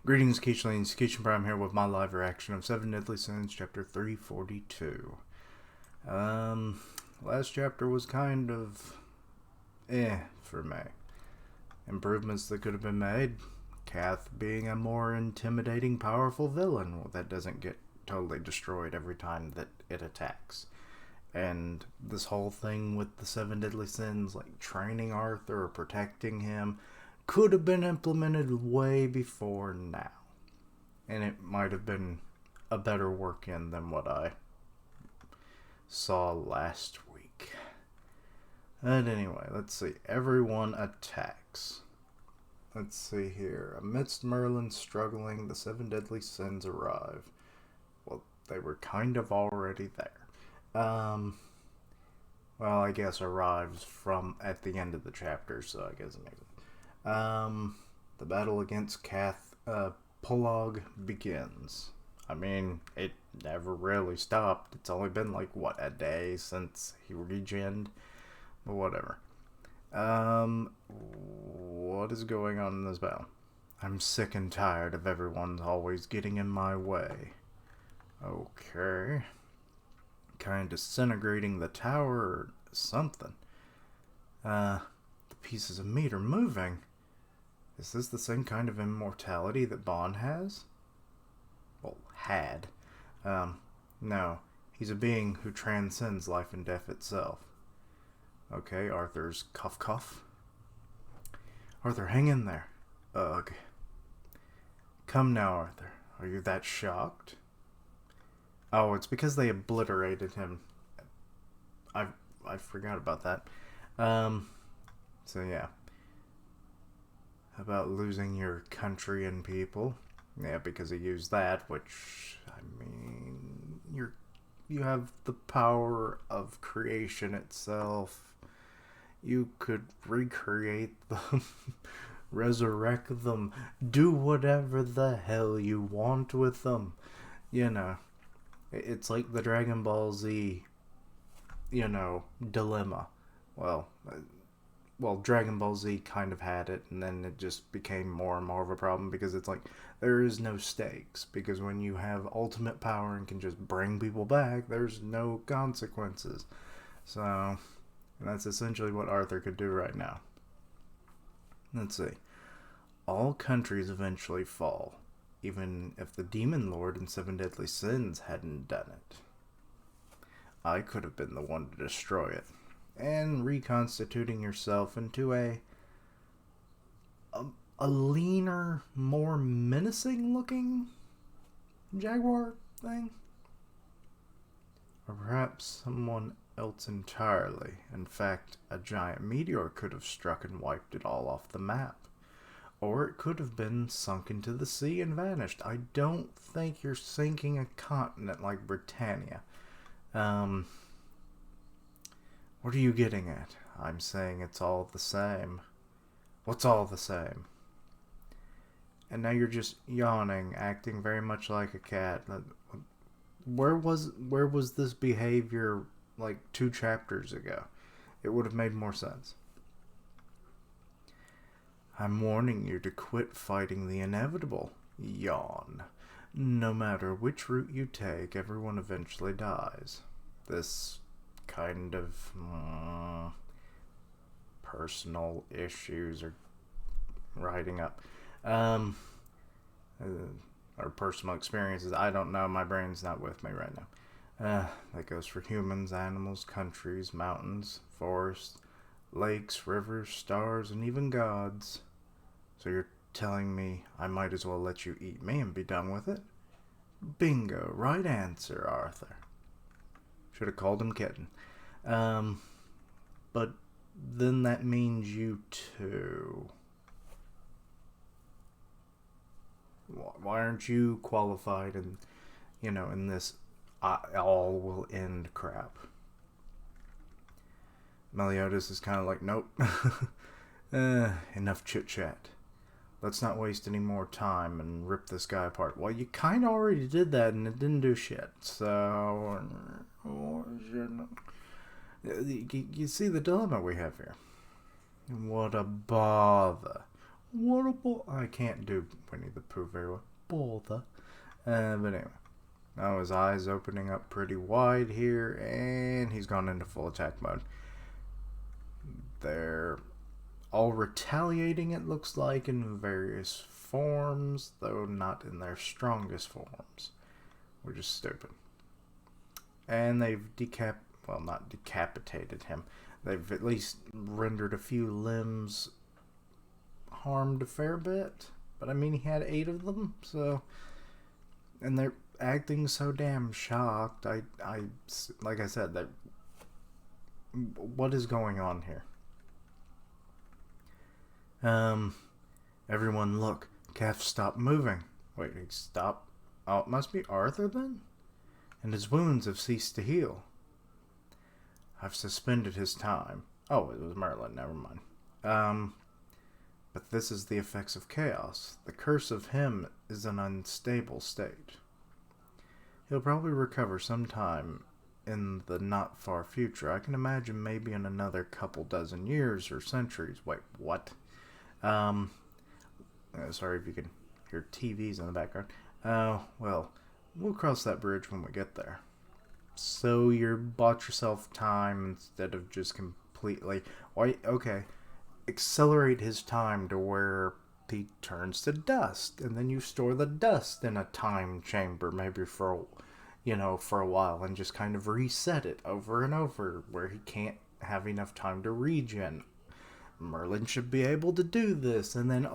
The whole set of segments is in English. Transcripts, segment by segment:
Greetings, Keishlings. Keishan Prime here with my live reaction of Seven Deadly Sins, Chapter 342. Last chapter was kind of for me. Improvements that could have been made. Kath being a more intimidating, powerful villain that doesn't get totally destroyed every time that it attacks. And this whole thing with the Seven Deadly Sins, like training Arthur or protecting him, could have been implemented way before now. And it might have been a better work in than what I saw last week. And anyway, let's see. Everyone attacks. Let's see here. Amidst Merlin struggling, the Seven Deadly Sins arrive. Well, they were kind of already there. Well, I guess arrives from at the end of the chapter, so I guess it makes it. The battle against Kath Polog begins. I mean, it never really stopped. It's only been like, what, a day since he regened? But whatever. What is going on in this battle? I'm sick and tired of everyone always getting in my way. Okay. Kind of disintegrating the tower or something. The pieces of meat are moving. Is this the same kind of immortality that Bond has? Well, had. No. He's a being who transcends life and death itself. Okay, Arthur's cuff. Arthur, hang in there. Ugh. Come now, Arthur. Are you that shocked? Oh, it's because they obliterated him. I forgot about that. So yeah. About losing your country and people. Yeah, because he used that, which, I mean, you have the power of creation itself. You could recreate them, resurrect them, do whatever the hell you want with them. You know, it's like the Dragon Ball Z, dilemma. Well, Dragon Ball Z kind of had it, and then it just became more and more of a problem because it's like, there is no stakes. Because when you have ultimate power and can just bring people back, there's no consequences. So, that's essentially what Arthur could do right now. Let's see. All countries eventually fall, even if the Demon Lord and Seven Deadly Sins hadn't done it. I could have been the one to destroy it. And reconstituting yourself into a leaner, more menacing looking jaguar thing. Or perhaps someone else entirely. In fact, a giant meteor could have struck and wiped it all off the map. Or it could have been sunk into the sea and vanished. I don't think you're sinking a continent like Britannia. What are you getting at? I'm saying it's all the same. What's all the same? And now you're just yawning, acting very much like a cat. Where was this behavior like 2 chapters ago? It would have made more sense. I'm warning you to quit fighting the inevitable. Yawn. No matter which route you take, everyone eventually dies. This kind of personal issues are riding up. Or personal experiences. I don't know. My brain's not with me right now. That goes for humans, animals, countries, mountains, forests, lakes, rivers, stars, and even gods. So you're telling me I might as well let you eat me and be done with it? Bingo. Right answer, Arthur. Should have called him Kitten. But then that means you too. Why aren't you qualified in this all will end crap? Meliodas is kind of like, nope. Enough chit-chat. Let's not waste any more time and rip this guy apart. Well, you kind of already did that and it didn't do shit. So, you see the dilemma we have here. What a bother. What a I can't do Winnie the Pooh very well. Bother. But anyway. Now his eyes opening up pretty wide here, and he's gone into full attack mode. They're all retaliating, it looks like, in various forms, though not in their strongest forms, which is stupid. And they've not decapitated him. They've at least rendered a few limbs harmed a fair bit. But I mean, he had 8 of them, so... And they're acting so damn shocked. Like I said, that... What is going on here? Everyone look. Calf stopped moving. Wait, he stopped? Oh, it must be Arthur then? And his wounds have ceased to heal. I've suspended his time. Oh, it was Merlin, never mind. But this is the effects of chaos. The curse of him is an unstable state. He'll probably recover sometime in the not far future. I can imagine maybe in another couple dozen years or centuries. Wait, what? Sorry if you can hear TVs in the background. Well, we'll cross that bridge when we get there. So you bought yourself time instead of just completely... Okay. Accelerate his time to where he turns to dust, and then you store the dust in a time chamber, maybe for a while, and just kind of reset it over and over, where he can't have enough time to regen. Merlin should be able to do this, and then,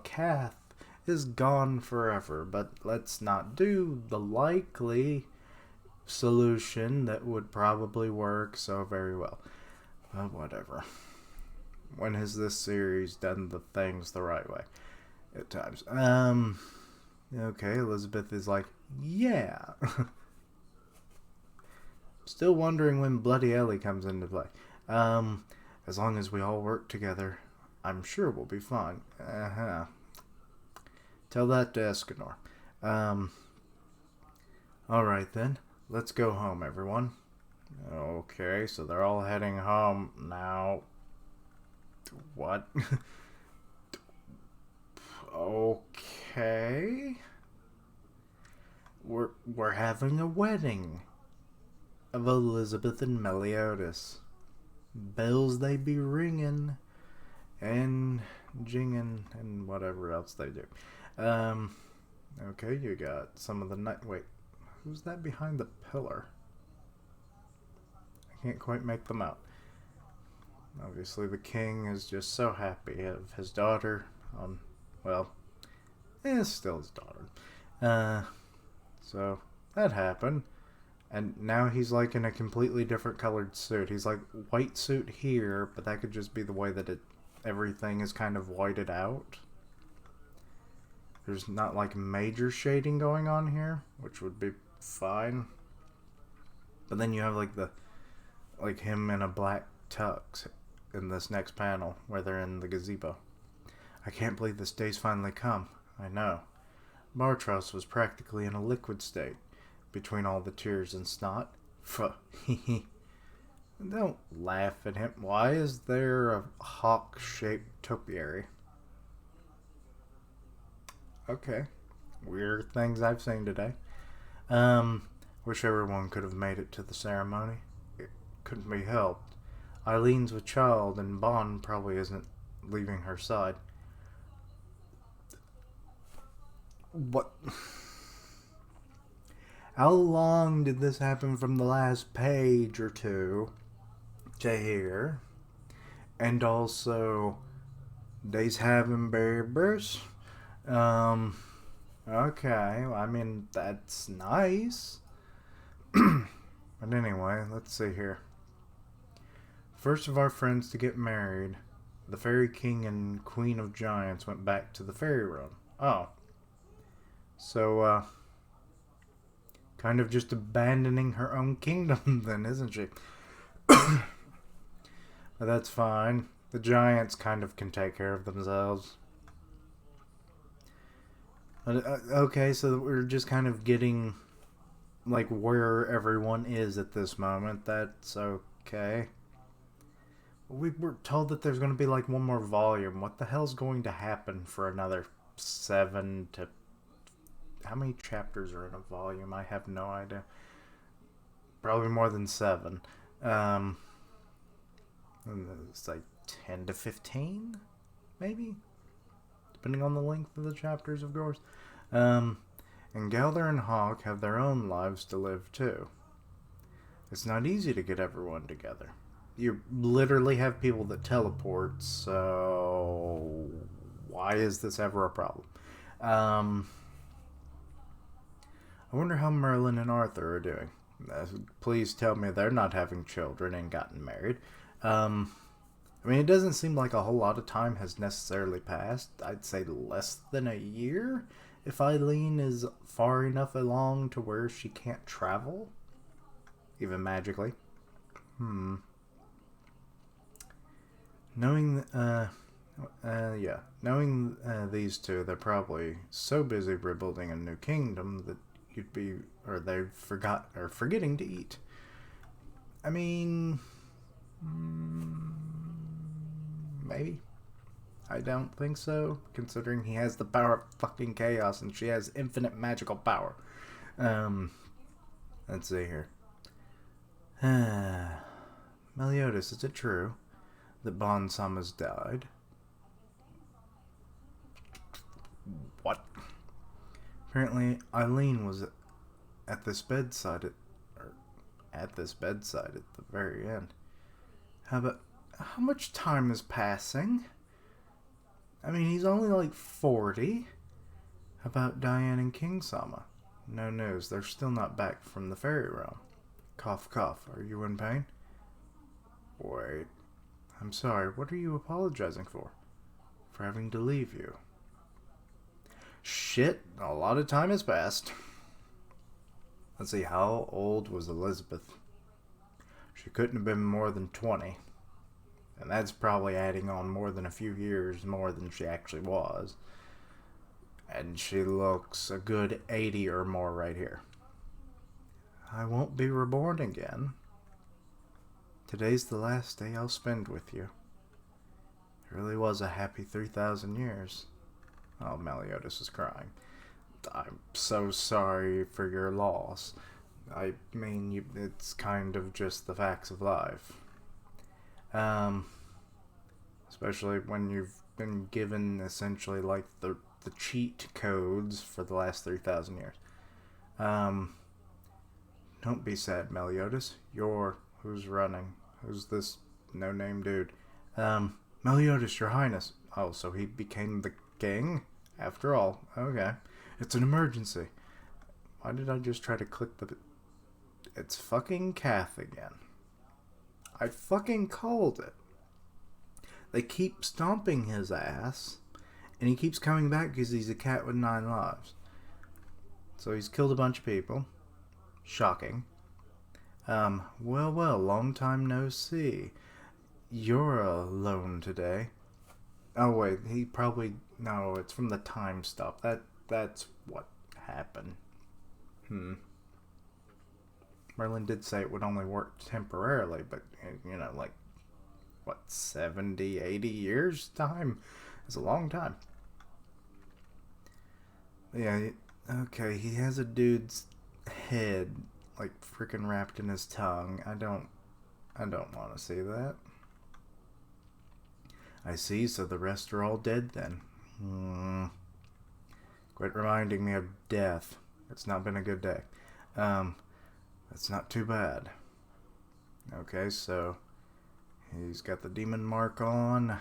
Kath is gone forever. But let's not do the likely solution that would probably work so very well. Whatever. When has this series done the things the right way? At times. Okay, Elizabeth is like, yeah. Still wondering when Bloody Ellie comes into play. As long as we all work together, I'm sure we'll be fine. Tell that to Escanor. Alright then, let's go home, everyone. Okay, so they're all heading home now. What? Okay. We're having a wedding of Elizabeth and Meliodas. Bells they be ringing and jinging and whatever else they do. Okay, you got some of the night. Wait, who's that behind the pillar? I can't quite make them out. Obviously, the king is just so happy of his daughter. Still his daughter. So that happened. And now he's like in a completely different colored suit. He's like white suit here, but that could just be the way that everything is kind of whited out. There's not like major shading going on here, which would be fine. But then you have like him in a black tux in this next panel where they're in the gazebo. I can't believe this day's finally come. I know. Bartros was practically in a liquid state between all the tears and snot. Don't laugh at him. Why is there a hawk-shaped topiary? Okay. Weird things I've seen today. Wish everyone could have made it to the ceremony. It couldn't be helped. Eileen's with child, and Bond probably isn't leaving her side. What? How long did this happen from the last page or two to here? And also, they's having babies. Okay, I mean, that's nice. But anyway, let's see here. First of our friends to get married, the Fairy King and Queen of Giants went back to the fairy realm. Oh. So, kind of just abandoning her own kingdom then, isn't she? But that's fine. The giants kind of can take care of themselves. Okay, so we're just kind of getting like where everyone is at this moment. That's okay. We were told that there's going to be like one more volume. What the hell's going to happen for another 7 to... How many chapters are in a volume? I have no idea. Probably more than 7. It's like 10 to 15, maybe? Depending on the length of the chapters, of course. And Gelder and Hawk have their own lives to live, too. It's not easy to get everyone together. You literally have people that teleport, so why is this ever a problem? I wonder how Merlin and Arthur are doing. Please tell me they're not having children and gotten married. I mean, it doesn't seem like a whole lot of time has necessarily passed. I'd say less than a year, if Eileen is far enough along to where she can't travel, even magically. Knowing these two, they're probably so busy rebuilding a new kingdom that they've forgetting to eat. I mean, maybe. I don't think so, considering he has the power of fucking chaos and she has infinite magical power. Let's see here. Meliodas, is it true that Bon Sama's died? What? Apparently, Eileen was at this bedside at the very end. How much time is passing? I mean, he's only like 40. How about Diane and King Sama? No news. They're still not back from the fairy realm. Cough, cough. Are you in pain? Wait. I'm sorry. What are you apologizing for? For having to leave you. Shit. A lot of time has passed. Let's see. How old was Elizabeth? She couldn't have been more than 20. And that's probably adding on more than a few years more than she actually was. And she looks a good 80 or more right here. I won't be reborn again. Today's the last day I'll spend with you. It really was a happy 3,000 years. Oh, Meliodas is crying. I'm so sorry for your loss. I mean, it's kind of just the facts of life. Especially when you've been given essentially like the cheat codes for the last 3,000 years. Don't be sad, Meliodas. Who's running? Who's this no-name dude? Meliodas, your highness. Oh, so he became the king? After all. Okay. It's an emergency. Why did I just try to click the... It's fucking Kath again. I fucking called it. They keep stomping his ass, and he keeps coming back because he's a cat with 9 lives. So he's killed a bunch of people. Shocking. Well, long time no see. You're alone today. Oh, wait, he probably... No, it's from the time stop. That's what happened. Merlin did say it would only work temporarily, but, you know, like, what, 70, 80 years time? It's a long time. Yeah, okay, he has a dude's head, like, freaking wrapped in his tongue. I don't want to see that. I see, so the rest are all dead then. Quit reminding me of death. It's not been a good day. That's not too bad. Okay, so he's got the demon mark on.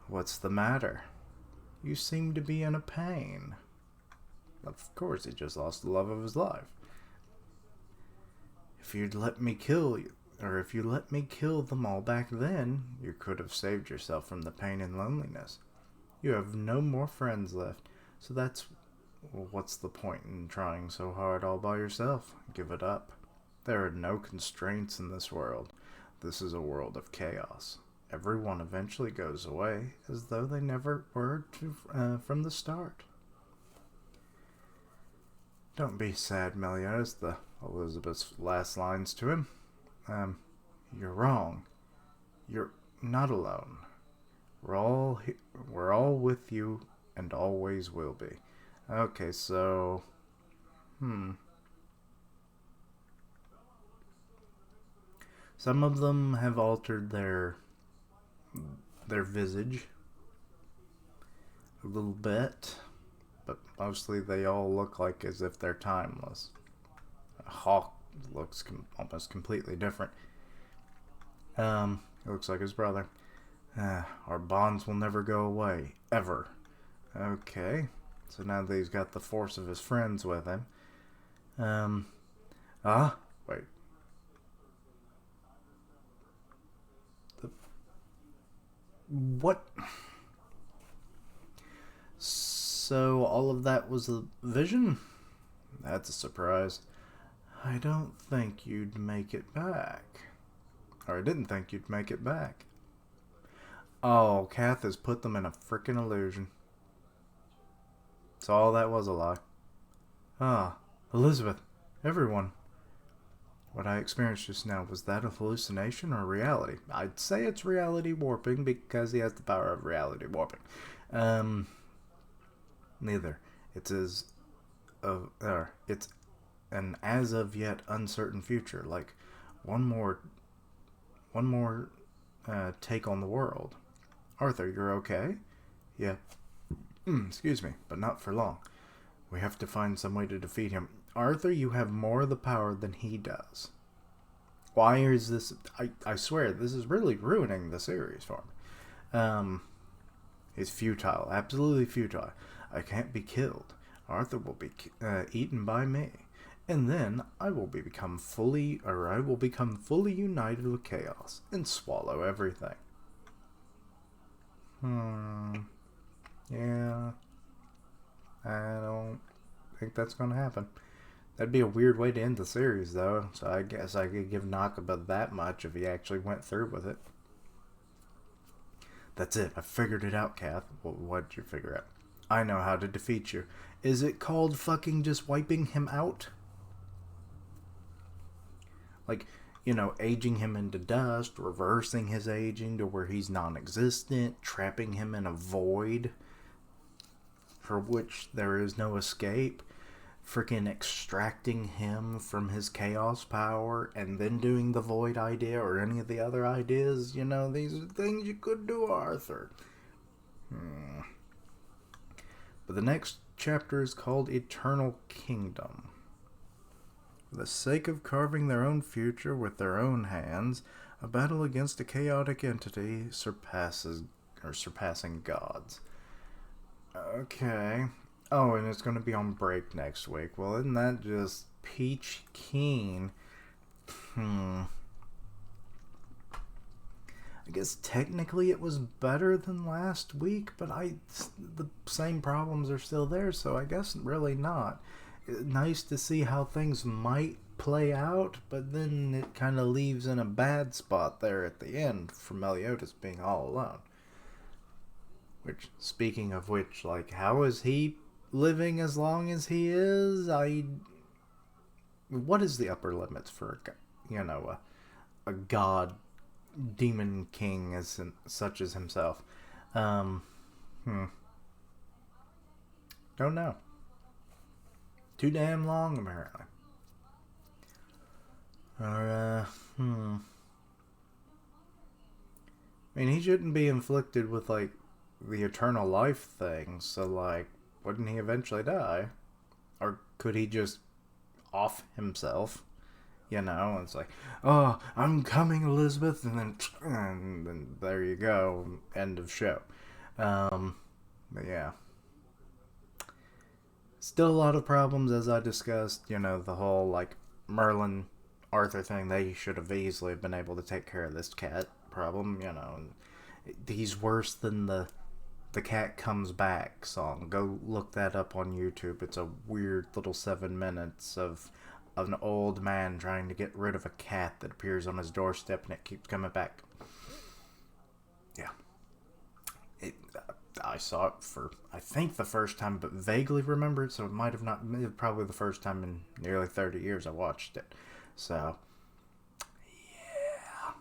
What's the matter? You seem to be in a pain. Of course, he just lost the love of his life. If you'd let me kill you, or if you let me kill them all back then, you could have saved yourself from the pain and loneliness. You have no more friends left, so what's the point in trying so hard all by yourself? Give it up. There are no constraints in this world. This is a world of chaos. Everyone eventually goes away, as though they never were from the start. Don't be sad, Meliodas, the Elizabeth's last lines to him. You're wrong. You're not alone. We're all with you and always will be. Okay, so some of them have altered their visage a little bit, but mostly they all look like as if they're timeless. Hawk looks almost completely different. It looks like his brother. Our bonds will never go away, ever. Okay, so now that he's got the force of his friends with him. Wait. What? So all of that was a vision? That's a surprise. I don't think you'd make it back. Or I didn't think you'd make it back. Oh, Kath has put them in a frickin' illusion. So all that was a lie. Ah, Elizabeth, everyone. What I experienced just now, was that a hallucination or reality? I'd say it's reality warping because he has the power of reality warping. Neither. It's an as of yet uncertain future, like one more take on the world. Arthur, you're okay? Yeah. Excuse me, but not for long. We have to find some way to defeat him. Arthur, you have more of the power than he does. Why is this... I swear, this is really ruining the series for me. It's futile. Absolutely futile. I can't be killed. Arthur will be eaten by me. And then I will become fully united with chaos and swallow everything. Yeah. I don't think that's going to happen. That'd be a weird way to end the series, though. So I guess I could give Nakaba that much if he actually went through with it. That's it. I figured it out, Kath. Well, what'd you figure out? I know how to defeat you. Is it called fucking just wiping him out? Like, aging him into dust, reversing his aging to where he's non-existent, trapping him in a void for which there is no escape, freaking extracting him from his chaos power, and then doing the void idea or any of the other ideas. These are things you could do, Arthur. But the next chapter is called Eternal Kingdom. For the sake of carving their own future with their own hands, a battle against a chaotic entity surpassing gods. Okay. Oh, and it's going to be on break next week. Well, isn't that just peach keen? I guess technically it was better than last week, but the same problems are still there, so I guess really not. Nice to see how things might play out, but then it kind of leaves in a bad spot there at the end for Meliodas being all alone. Which, speaking of which, how is he living as long as he is? What is the upper limits for a god demon king such as himself? Don't know. Too damn long, apparently. Or, I mean, he shouldn't be inflicted with, the eternal life thing, so, wouldn't he eventually die? Or could he just off himself? It's like, oh, I'm coming, Elizabeth, and then there you go, end of show. But yeah. Still a lot of problems, as I discussed, the whole, Merlin, Arthur thing. They should have easily been able to take care of this cat problem, He's worse than the Cat Comes Back song. Go look that up on YouTube. It's a weird little 7 minutes of an old man trying to get rid of a cat that appears on his doorstep and it keeps coming back. Yeah. I saw it for, I think, the first time, but vaguely remember it, so it might have not, probably the first time in nearly 30 years I watched it. So, yeah.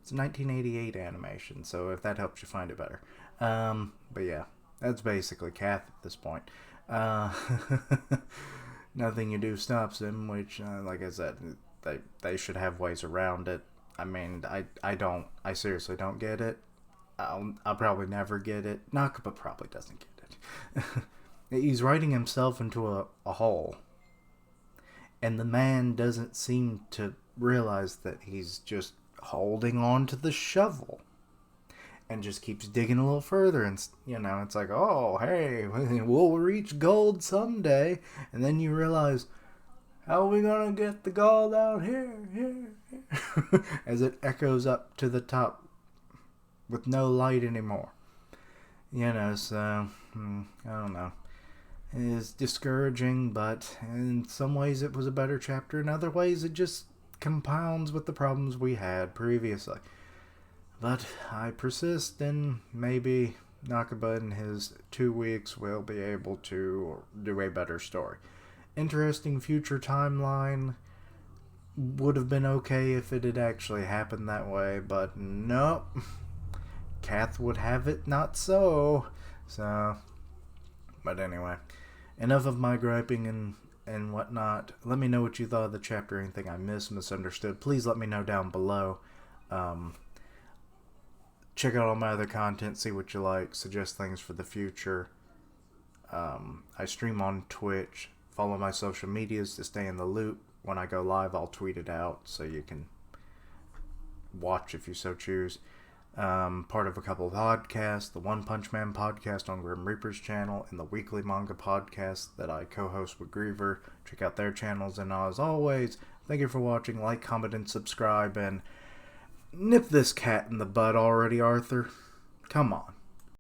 It's a 1988 animation, so if that helps you find it better. But yeah, that's basically Kath at this point. Uh, Nothing you do stops him, which, like I said, they should have ways around it. I mean, I seriously don't get it. I'll probably never get it. Nakaba probably doesn't get it. He's writing himself into a hole. And the man doesn't seem to realize that he's just holding on to the shovel. And just keeps digging a little further. And, it's like, oh, hey, we'll reach gold someday. And then you realize, how are we going to get the gold out here? As it echoes up to the top with no light anymore. So, I don't know. It is discouraging, but in some ways it was a better chapter. In other ways it just compounds with the problems we had previously. But I persist, and maybe Nakaba in his 2 weeks will be able to do a better story. Interesting future timeline. Would have been okay if it had actually happened that way, but nope. Kath would have it not so. But anyway, enough of my griping and whatnot. Let me know what you thought of the chapter, anything I misunderstood. Please let me know down below. Check out all my other content, see what you like, suggest things for the future. I stream on Twitch. Follow my social medias to stay in the loop. When I go live, I'll tweet it out so you can watch if you so choose. Part of a couple of podcasts, the One Punch Man podcast on Grim Reaper's channel, and the weekly manga podcast that I co-host with Griever. Check out their channels, and as always, thank you for watching. Like, comment, and subscribe, and nip this cat in the bud already, Arthur. Come on.